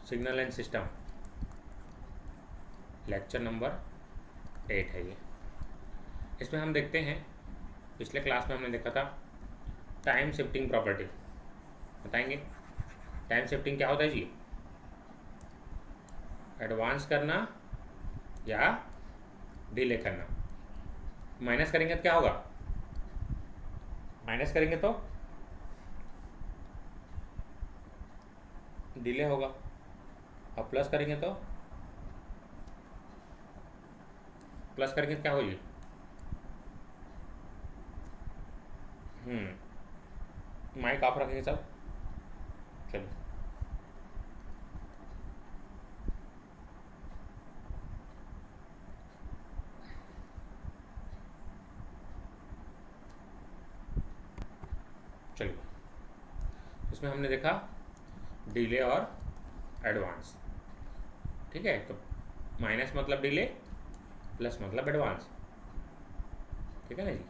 Signal and system, lecture number 8 है ये। इसमें हम देखते हैं, पिछले क्लास में हमने देखा था टाइम शिफ्टिंग प्रॉपर्टी। बताएंगे टाइम शिफ्टिंग क्या होता है जी? एडवांस करना या डिले करना। माइनस करेंगे तो क्या होगा? माइनस करेंगे तो डिले होगा, और प्लस करेंगे तो क्या होगी? माइक ऑफ रखेंगे सब। चलिए चलिए, इसमें हमने देखा डिले और एडवांस। ठीक है, तो माइनस मतलब डिले, प्लस मतलब एडवांस। ठीक है ना जी।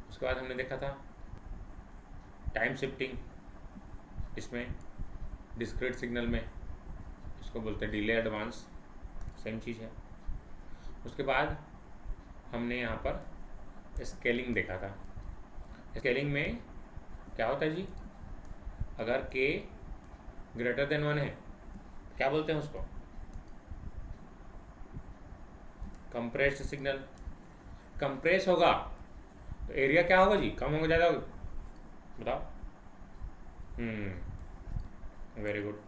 उसके बाद हमने देखा था टाइम शिफ्टिंग, इसमें डिस्क्रीट सिग्नल में इसको बोलते हैं डिले एडवांस, सेम चीज़ है। उसके बाद हमने यहाँ पर स्केलिंग देखा था। स्केलिंग में क्या होता है जी? अगर k ग्रेटर देन 1 है, क्या बोलते हैं उसको? Compressed signal. कंप्रेस होगा तो एरिया क्या होगा जी? कम होगा ज़्यादा होगा? बताओ। Very good.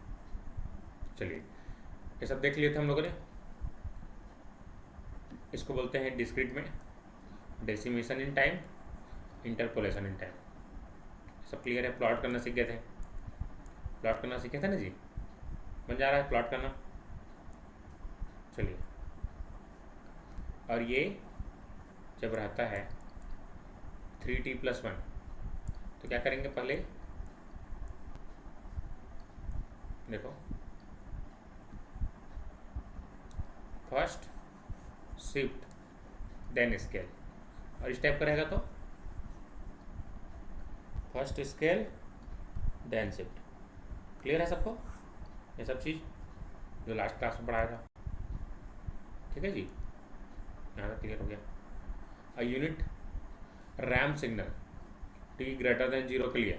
चलिए, ये सब देख लिए थे हम लोगों ने। इसको बोलते हैं डिस्क्रीट में decimation in time, interpolation in time. सब क्लियर है? प्लॉट करना सीख गए थे? प्लॉट करना सीखे थे ना जी? बन जा रहा है प्लॉट करना? चलिए, और ये जब रहता है 3t+1 तो क्या करेंगे? पहले देखो, फर्स्ट शिफ्ट देन स्केल, और इस टाइप का रहेगा तो first scale then shift. Clear है सबको ये सब चीज़ जो लास्ट क्लास में पढ़ाया था? ठीक है जी, यहाँ तक क्लियर हो गया। A unit RAM signal t greater than 0 के लिए,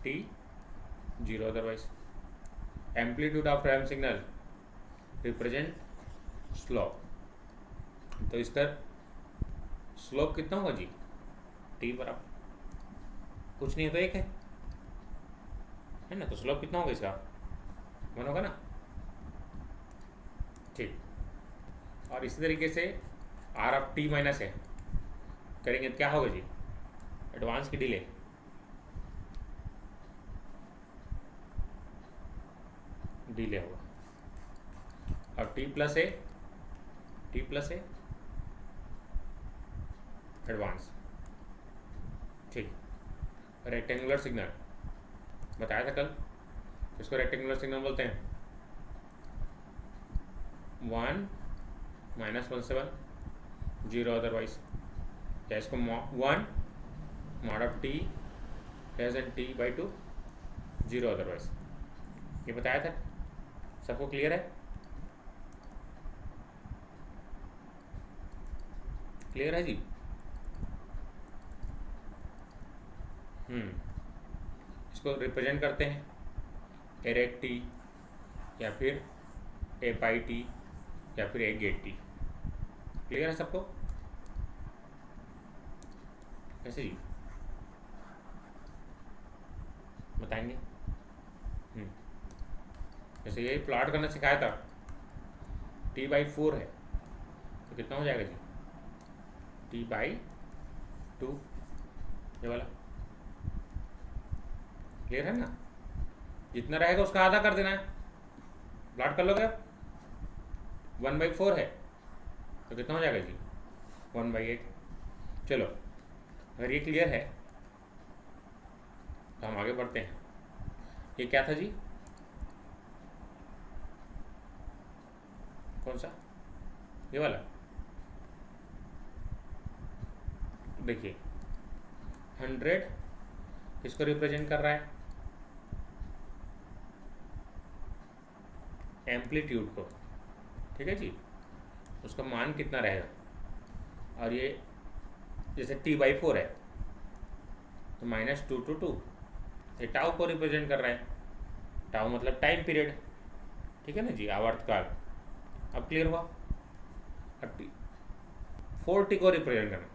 t 0 otherwise. Amplitude of RAM signal represent slope, तो इसका स्लोप कितना होगा जी? t बराबर कुछ नहीं है तो 1 है ना, तो स्लोप कितना होगा इसका? 1 होगा ना। ठीक, और इसी तरीके से आर ऑफ टी माइनस है करेंगे तो क्या होगा जी? एडवांस की डिले, डिले होगा, और टी प्लस है एडवांस। ठीक, रेक्टेंगुलर सिग्नल बताया था कल, इसको रेक्टेंगुलर सिग्नल बोलते हैं। 1 -17 0 अदरवाइज, या इसको 1 mod of t less than t/2 0 otherwise. ये बताया था, सबको क्लियर है? क्लियर है जी? इसको रिप्रेजेंट करते हैं एरेट टी, या फिर ए पाई टी, या फिर ए गेट टी। क्लियर है सबको? कैसे जी बताएंगे? जैसे यही प्लॉट करना सिखाया था, t/4 है तो कितना हो जाएगा जी? t/2, ये वाला। क्लियर है ना? जितना रहेगा उसका आधा कर देना है, प्लॉट कर लोगे आप। 1/4 है तो कितना हो जाएगा जी? 1/8। चलो, अगर ये क्लियर है तो हम आगे बढ़ते हैं। ये क्या था जी? कौन सा? ये वाला। देखिए 100 किसको रिप्रेजेंट कर रहा है? एम्पलीट्यूड को, ठीक है जी, उसका मान कितना रहेगा। और ये जैसे t/4 है तो -2 to 2, ये टाउ को रिप्रेजेंट कर रहा है। टाउ मतलब टाइम पीरियड, ठीक है ना जी, आवर्तकाल। अब क्लियर हुआ। अब 4t को रिप्रेजेंट करना,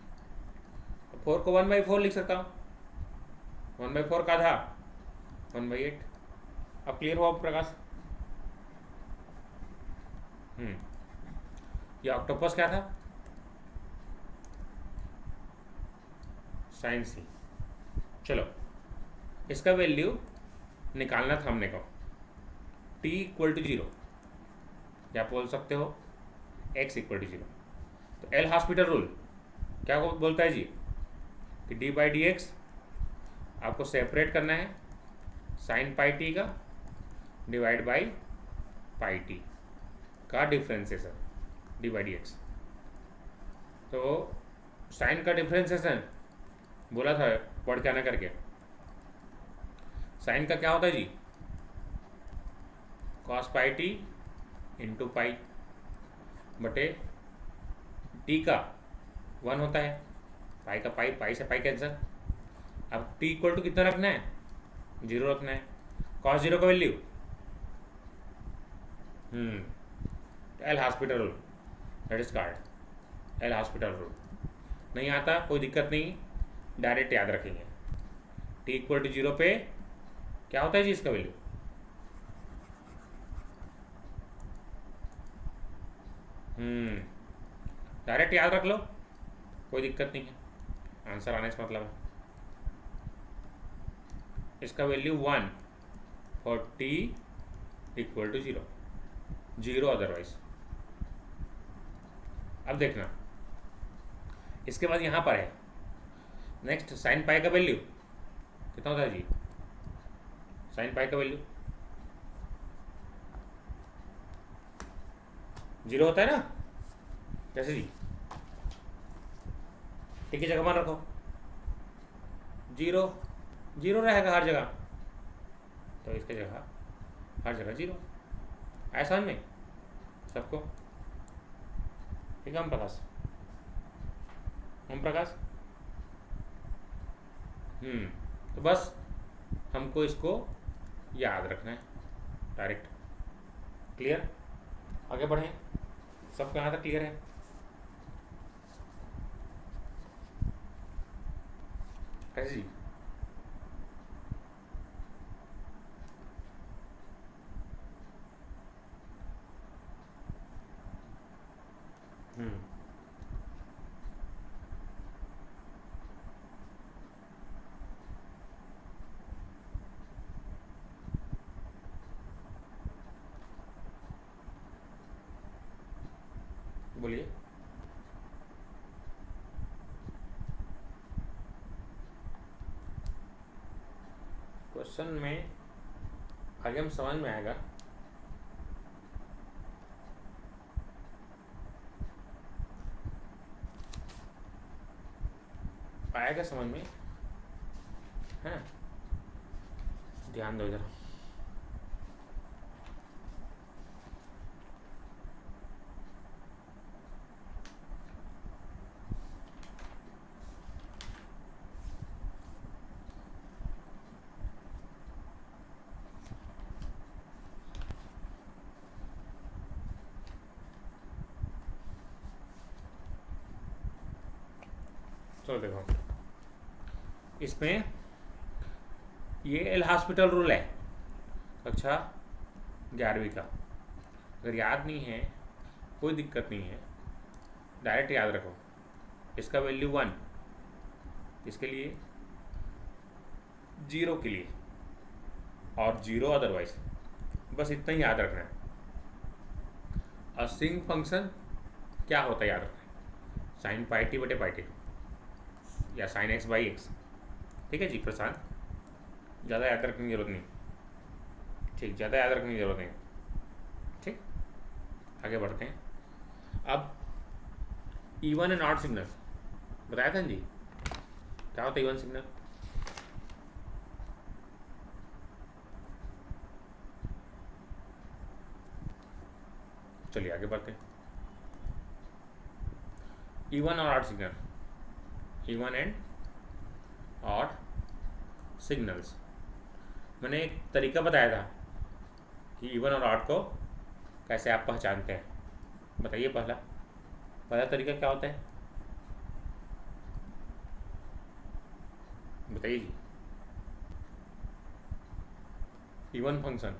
4 को 1/4 लिख सकता हूँ, 1/4 का आधा 1/8। अब क्लियर हुआ प्रकाश। ये ऑक्टोपस क्या था, साइन सी। चलो इसका वैल्यू निकालना था हमने को, t=0, या आप बोल सकते हो x=0। तो एल हॉस्पिटल रूल क्या बोलता है जी कि d/dx आपको सेपरेट करना है साइन पाई टी का डिवाइड बाई पाई टी का डिफ्रेंसिएशन d/dx। तो साइन का डिफ्रेंसिएशन बोला था पढ़ के आना करके, साइन का क्या होता है जी, cos pi T into pi बटे टी का 1 होता है, पाई का पाई, पाई से पाई कैंसर। अब t= कितना रखना है, 0 रखना है। cos 0 का value L hospital rule, that is called L hospital rule. नहीं आता कोई दिक्कत नहीं, डायरेक्ट याद रखेंगे। t=0 पे क्या होता है जी इसका वैल्यू, डायरेक्ट याद रख लो, कोई दिक्कत नहीं है, आंसर आने से मतलब है। इसका वैल्यू 1 फॉर t=0, 0 अदरवाइज। अब देखना इसके बाद यहाँ पर है नेक्स्ट साइन पाई का वैल्यू कितना होता है जी, साइन पाई का वैल्यू 0 होता है ना, कैसे जी, टी की जगह मान रखो 0, 0 रहेगा हर जगह, तो इसके जगह हर जगह 0। आया समझ में सबको, ठीक है। ओम प्रकाश तो बस हमको इसको याद रखना है डायरेक्ट। क्लियर, आगे बढ़ें, सबको यहाँ तक क्लियर है। कैसे जी, बोलिए। क्वेश्चन में आगे हम समझ में आएगा, आएगा समझ में, है ना, ध्यान दो इधर। चलो देखो, इसमें ये एल हॉस्पिटल रूल है कक्षा 11वीं का। अगर याद नहीं है कोई दिक्कत नहीं है, डायरेक्ट याद रखो। इसका वैल्यू 1, इसके लिए 0 के लिए, और 0 अदरवाइज, बस इतना ही याद रखना है। और सिंक फंक्शन क्या होता है याद रखना है, साइन पाई टी बटे पाई टी या साइन x/x। ठीक है जी प्रशांत, ज़्यादा याद रखने की जरूरत नहीं, ठीक, ज़्यादा याद रखने की जरूरत नहीं, ठीक। आगे बढ़ते हैं। अब इवन एंड ऑड सिग्नल बताया था जी, क्या होता है इवन सिग्नल, चलिए आगे बढ़ते हैं। इवन और odd signal, even and odd signals. मैंने एक तरीका बताया था कि इवन और ऑड को कैसे आप पहचानते हैं। बताइए पहला पहला तरीका क्या होता है, बताइए जी। इवन फंक्शन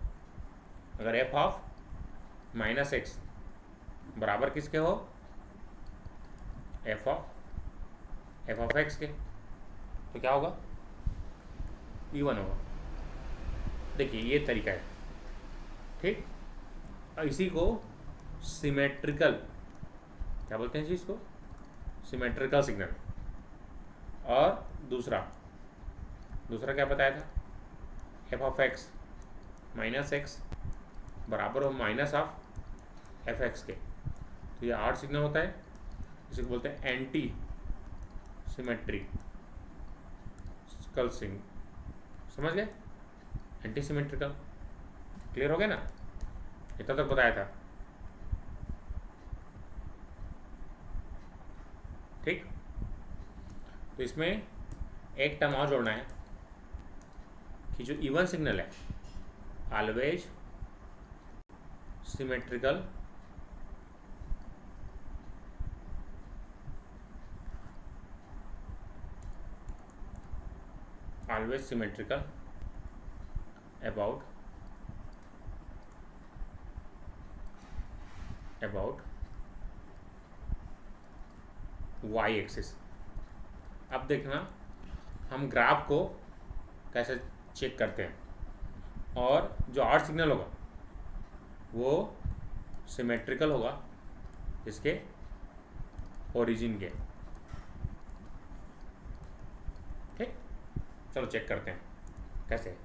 अगर एफ ऑफ माइनस एक्स बराबर किसके हो, एफ ऑफ एक्स के, तो क्या होगा, इवन होगा। देखिए ये तरीका है, ठीक। और इसी को सिमेट्रिकल क्या बोलते हैं जी, इसको सिमेट्रिकल सिग्नल। और दूसरा क्या बताया था, F of x minus x बराबर हो माइनस ऑफ एफ एक्स के, तो ये ऑड सिग्नल होता है, इसे बोलते हैं एंटी सिमेट्रिकल सिग्नल। समझ गए, एंटी सिमेट्रिकल। क्लियर हो गया ना, इतना तक बताया था, ठीक। तो इसमें एक टर्म और जोड़ना है कि जो इवन सिग्नल है always symmetrical about y axis. अब देखना हम ग्राफ को कैसे चेक करते हैं, और जो ऑड सिग्नल होगा वो सिमेट्रिकल होगा इसके ओरिजिन के, ठीक। चलो चेक करते हैं कैसे।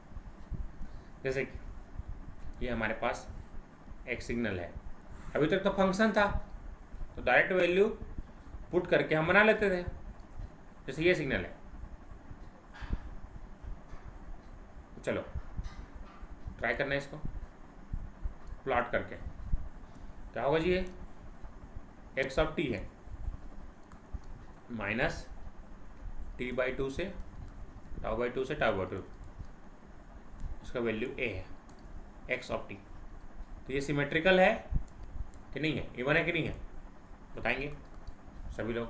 जैसे कि ये हमारे पास एक सिग्नल है, अभी तक तो फंक्शन था तो डायरेक्ट वैल्यू पुट करके हम बना लेते थे। जैसे ये सिग्नल है, चलो ट्राई करना है इसको प्लॉट करके। क्या होगा जी, ये एक्स ऑफ टी है माइनस टी बाई टू से टाउ बाई टू से टाउ बाई टू, इसका वैल्यू ए है, एक्स ऑफ टी। तो ये सिमेट्रिकल है कि नहीं है, इवन है कि नहीं है, बताएंगे सभी लोग,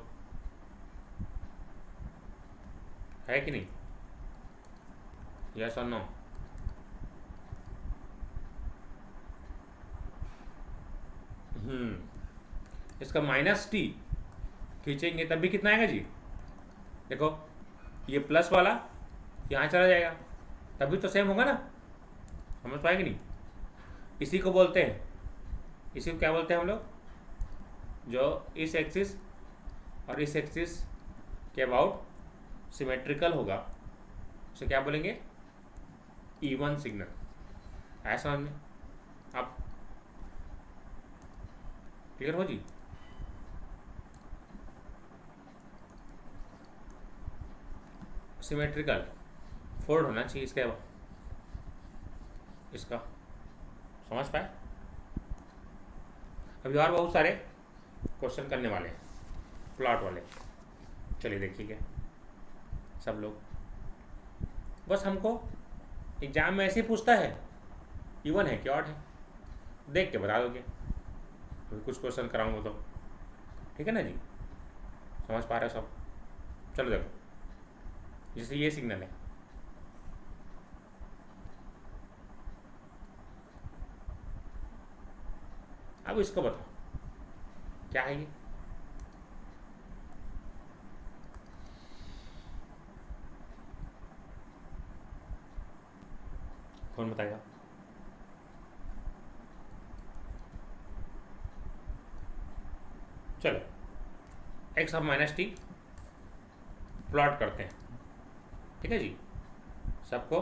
है कि नहीं, यस और नो। इसका माइनस टी खींचेंगे तब भी कितना आएगा जी, देखो ये प्लस वाला यहाँ चला जाएगा तभी तो सेम होगा ना, समझ पाएंगे नहीं। इसी को बोलते हैं, इसी को क्या बोलते हैं हम लोग, जो इस एक्सिस और इस एक्सिस के अबाउट सिमेट्रिकल होगा उसे क्या बोलेंगे, इवन सिग्नल। ऐसा हमने आप क्लियर हो जी। सिमेट्रिकल फोल्ड होना चाहिए इसका समझ पाए। अभी और बहुत सारे क्वेश्चन करने वाले हैं प्लॉट वाले, चलिए देखिए क्या सब लोग, बस हमको एग्जाम में ऐसे ही पूछता है इवन है कि ऑड है, देख के बता दोगे, अभी कुछ क्वेश्चन कराऊंगा तो, ठीक है ना जी, समझ पा रहे हो सब। चलो देखो जैसे ये सिग्नल है, अब इसको बताओ क्या है ये, कौन बताएगा। चलो x of minus T plot करते हैं, ठीक है जी। सबको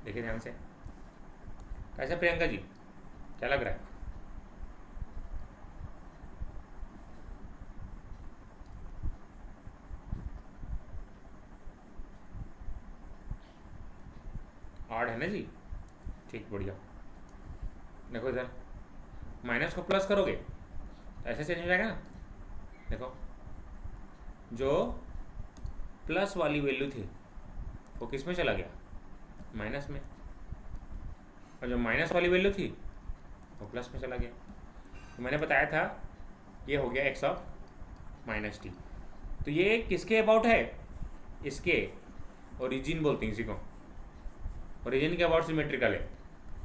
देखिए ध्यान से, कैसे प्रियंका जी क्या लग रहा है, ऑड है ना जी, ठीक बढ़िया। देखो इधर माइनस को प्लस करोगे तो ऐसे चेंज हो जाएगा ना। देखो जो प्लस वाली वैल्यू थी वो किस में चला गया, माइनस में, और जो माइनस वाली वैल्यू थी वो प्लस में चला गया। तो मैंने बताया था ये हो गया एक्स ऑफ माइनस टी। तो ये किसके अबाउट है, इसके ओरिजिन बोलते हैं इसी को, ओरिजिन के अबाउट सिमेट्रिकल है।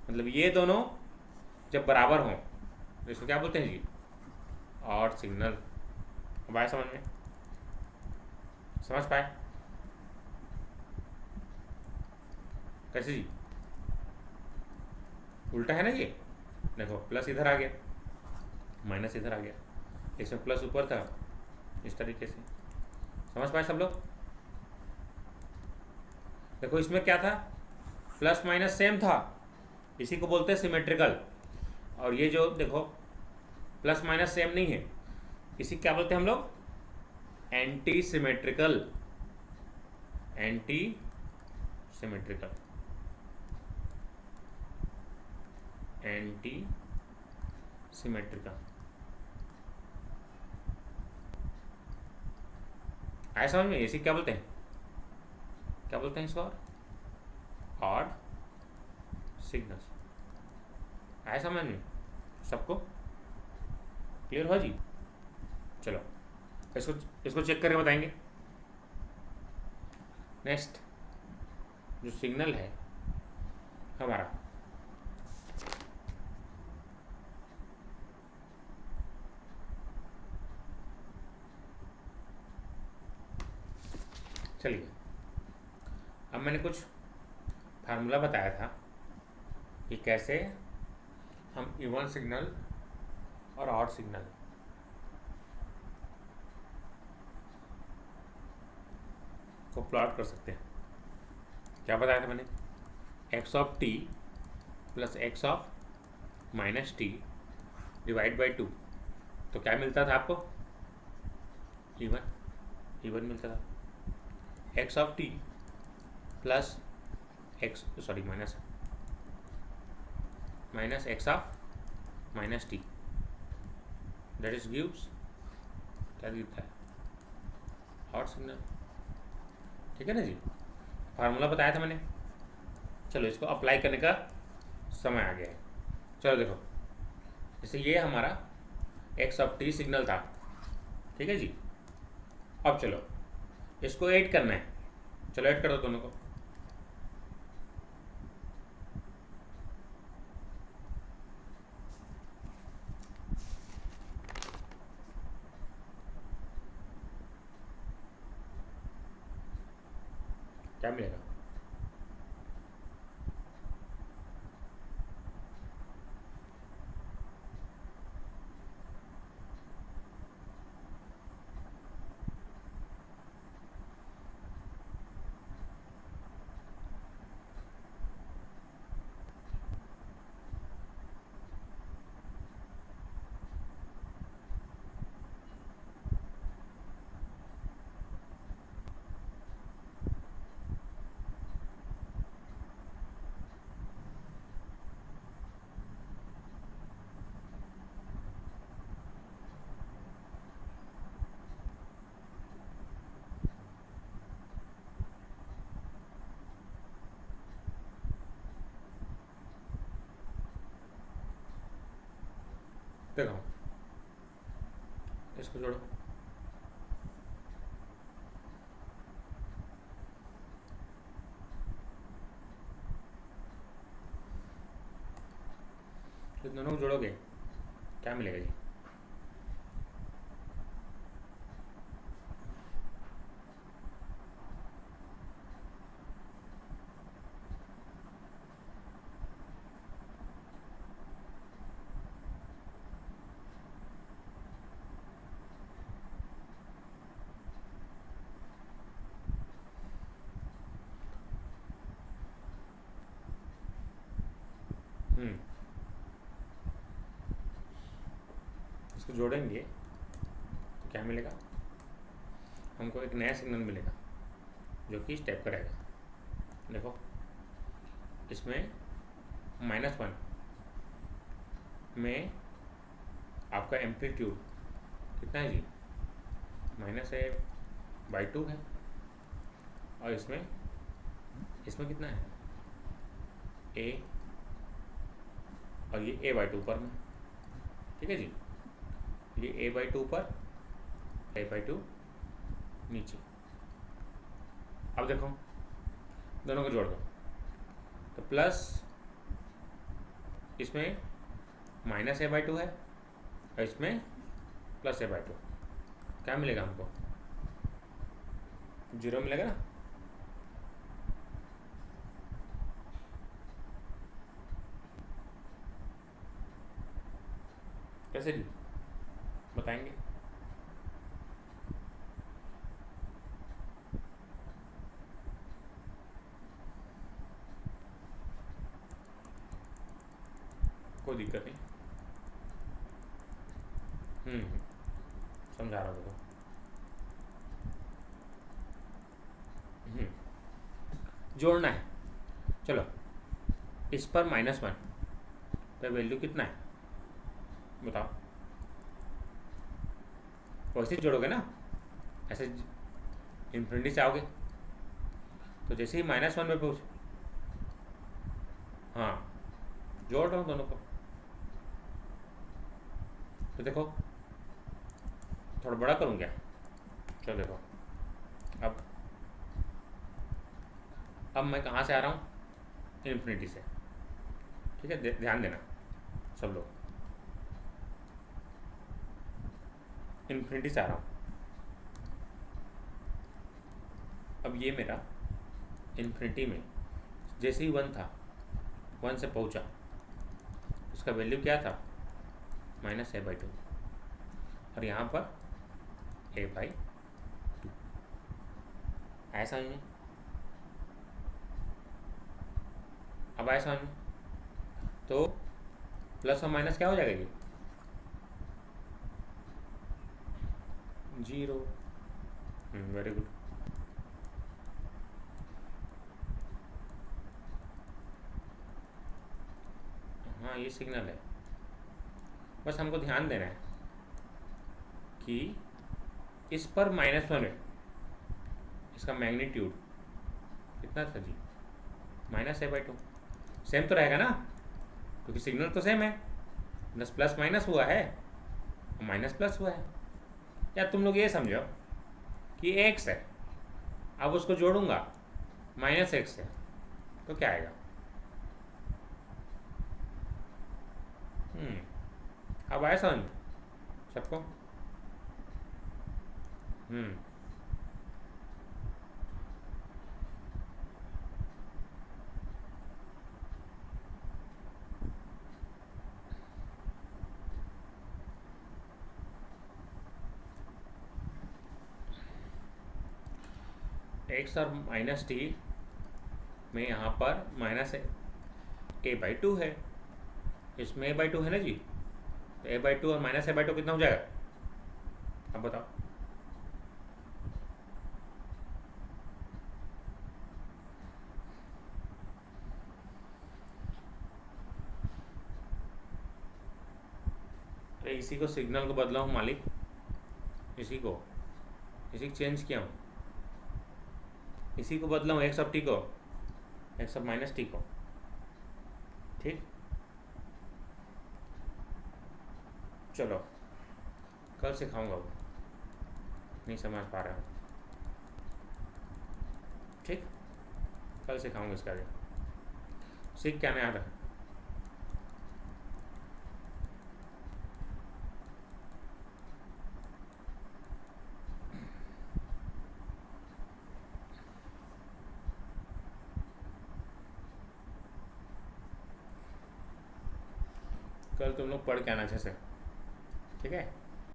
मतलब ये दोनों जब बराबर हों तो इसको क्या बोलते हैं जी, ऑड सिग्नल। अब आए समझ में, समझ पाए कैसे जी, उल्टा है ना ये। देखो प्लस इधर आ गया, माइनस इधर आ गया, इसमें प्लस ऊपर था, इस तरीके से समझ पाए सब लोग। देखो इसमें क्या था, प्लस माइनस सेम था, इसी को बोलते हैं सिमेट्रिकल। और ये जो देखो प्लस माइनस सेम नहीं है, इसी क्या बोलते हैं हम लोग, anti symmetrical, anti symmetrical, anti symmetrical. आया समझ में, इसी क्या बोलते हैं, क्या बोलते हैं इसको, ऑड सिग्नल्स। आया समझ में सबको, क्लियर हुआ जी। चलो इसको इसको चेक करके बताएंगे। नेक्स्ट जो सिग्नल है हमारा, चलिए अब मैंने कुछ फार्मूला बताया था कि कैसे हम इवन सिग्नल और ऑड सिग्नल को प्लॉट कर सकते हैं। क्या बताया था मैंने, x of T plus x of minus T divide by 2, तो क्या मिलता था आपको, इवन, इवन मिलता था। X of T plus x, sorry minus, minus x of minus T, that is gives, क्या देता है, ऑड सिग्नल। ठीक है ना जी, फार्मूला बताया था मैंने। चलो इसको अप्लाई करने का समय आ गया है। चलो देखो, जैसे ये हमारा एक्स ऑफ टी सिग्नल था, ठीक है जी। अब चलो इसको ऐड करना है, चलो ऐड कर दो दोनों को। क्या मिलेगा, देखो इसको जोड़ो, तो दोनों को जोड़ोगे क्या मिलेगा जी, इसको जोड़ेंगे तो क्या मिलेगा, हमको एक नया सिग्नल मिलेगा जो कि इस टाइप का रहेगा। देखो इसमें -1 में आपका एम्पलीट्यूड कितना है जी, -a/2 है, और इसमें कितना है a, और ये a/2 ऊपर में, ठीक है जी, ये a/2 ऊपर, a/2 नीचे। अब देखो दोनों को जोड़ दो, तो प्लस इसमें -a/2 है और इसमें +a/2, क्या मिलेगा हमको, 0 मिलेगा ना। कैसे जी बताएंगे? कोई दिक्कत नहीं, समझा रहा हूँ देखो। जोड़ना है, चलो इस पर -1 तो वैल्यू कितना है बताओ, वैसे ही जोड़ोगे ना, ऐसे इन्फिनिटी से आओगे, तो जैसे ही -1 में पहुँच, हाँ जोड़ रहा हूँ दोनों को, तो देखो थोड़ा बड़ा करूँ क्या, चलो देखो अब मैं कहाँ से आ रहा हूँ, इन्फिनिटी से, ठीक है, ध्यान देना सब लोग, इन्फिनिटी से आ रहा हूँ। अब ये मेरा इन्फिनिटी में जैसे ही 1 था, 1 से पहुँचा, उसका वैल्यू क्या था, -a/2, और यहाँ पर a/2, आया समझ में? अब आया समझ में? तो प्लस और माइनस क्या हो जाएगा जी, 0। Very good. हाँ ये सिग्नल है, बस हमको ध्यान देना है कि इस पर -1 है, इसका मैग्नीट्यूड कितना था जी, -a/2, सेम तो रहेगा ना, क्योंकि सिग्नल तो सेम है, प्लस माइनस हुआ है, माइनस प्लस हुआ है। या तुम लोग ये समझो कि x है, अब उसको जोड़ूंगा -x से, तो क्या आएगा, अब आया समझ सबको? x और -t में यहाँ पर -a/2 है, इसमें a/2 है ना जी, तो a/2 और -a/2 कितना हो जाएगा, अब बताओ। अरे इसी को सिग्नल को बदला हूँ मालिक, इसी को चेंज किया हूँ, इसी को बदला हूँ, x ऑफ t को x ऑफ -t को, ठीक। चलो कल सिखाऊंगा, वो नहीं समझ पा रहा हूँ, ठीक, कल सिखाऊंगा इसका आगे, सीख क्या नहीं आ रहा। कल तुम लोग पढ़ के आना अच्छे से, ठीक है।